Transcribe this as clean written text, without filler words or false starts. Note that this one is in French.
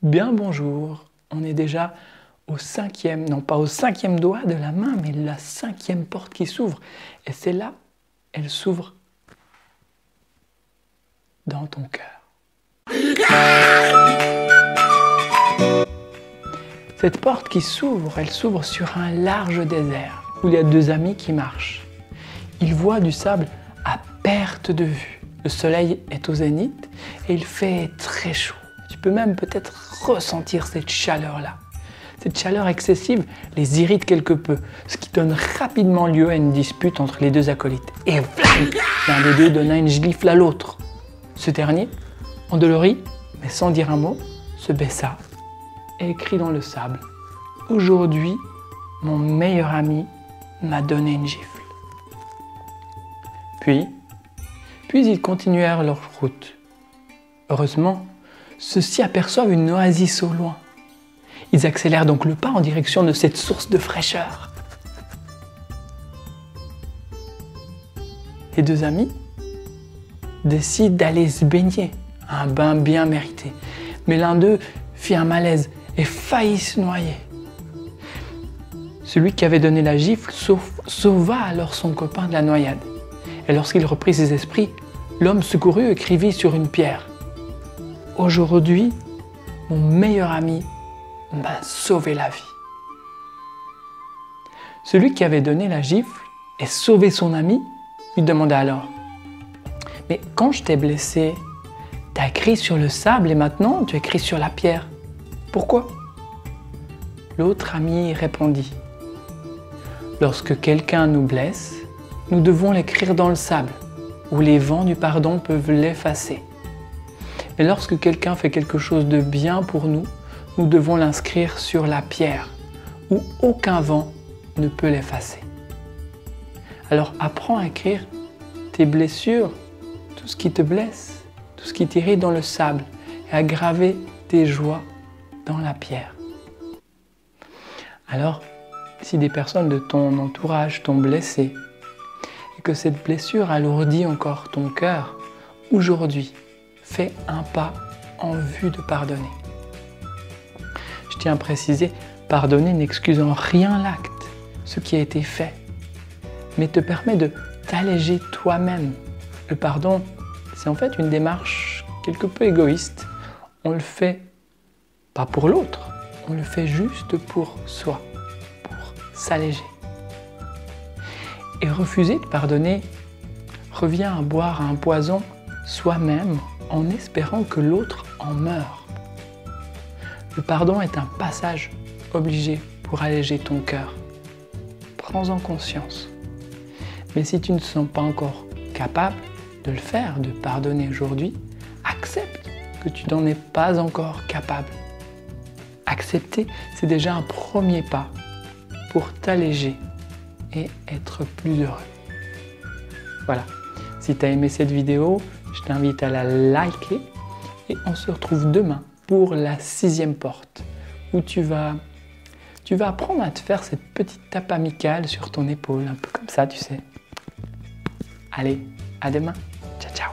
Bien bonjour, on est déjà au cinquième, non pas au cinquième doigt de la main, mais la cinquième porte qui s'ouvre. Et c'est là, elle s'ouvre dans ton cœur. Cette porte qui s'ouvre, elle s'ouvre sur un large désert où il y a deux amis qui marchent. Ils voient du sable à perte de vue. Le soleil est au zénith et il fait très chaud. Tu peux même peut-être ressentir cette chaleur-là. Cette chaleur excessive les irrite quelque peu, ce qui donne rapidement lieu à une dispute entre les deux acolytes. Et vlam, l'un des deux donna une gifle à l'autre. Ce dernier, endolori, mais sans dire un mot, se baissa et écrit dans le sable « Aujourd'hui, mon meilleur ami m'a donné une gifle. » Puis ils continuèrent leur route. Heureusement, ceux-ci aperçoivent une oasis au loin. Ils accélèrent donc le pas en direction de cette source de fraîcheur. Les deux amis décident d'aller se baigner, un bain bien mérité. Mais l'un d'eux fit un malaise et faillit se noyer. Celui qui avait donné la gifle sauva alors son copain de la noyade. Et lorsqu'il reprit ses esprits, l'homme secouru écrivit sur une pierre « Aujourd'hui, mon meilleur ami m'a sauvé la vie. » Celui qui avait donné la gifle et sauvé son ami lui demanda alors « Mais quand je t'ai blessé, tu as écrit sur le sable et maintenant tu écris sur la pierre. Pourquoi ?» L'autre ami répondit « Lorsque quelqu'un nous blesse, nous devons l'écrire dans le sable, où les vents du pardon peuvent l'effacer. Mais lorsque quelqu'un fait quelque chose de bien pour nous, nous devons l'inscrire sur la pierre, où aucun vent ne peut l'effacer. Alors apprends à écrire tes blessures, tout ce qui te blesse, tout ce qui t'irrite dans le sable, et à graver tes joies dans la pierre. » Alors, si des personnes de ton entourage t'ont blessé, et que cette blessure alourdit encore ton cœur, aujourd'hui, fais un pas en vue de pardonner. Je tiens à préciser, pardonner n'excuse en rien l'acte, ce qui a été fait, mais te permet de t'alléger toi-même. Le pardon, c'est en fait une démarche quelque peu égoïste. On le fait pas pour l'autre, on le fait juste pour soi, pour s'alléger. Et refuser de pardonner revient à boire un poison soi-même en espérant que l'autre en meure. Le pardon est un passage obligé pour alléger ton cœur. Prends-en conscience. Mais si tu ne te sens pas encore capable de le faire, de pardonner aujourd'hui, accepte que tu n'en es pas encore capable. Accepter, c'est déjà un premier pas pour t'alléger et être plus heureux. Voilà, si tu as aimé cette vidéo, je t'invite à la liker et on se retrouve demain pour la 6e porte où tu vas apprendre à te faire cette petite tape amicale sur ton épaule, un peu comme ça, tu sais. Allez, à demain. Ciao, ciao.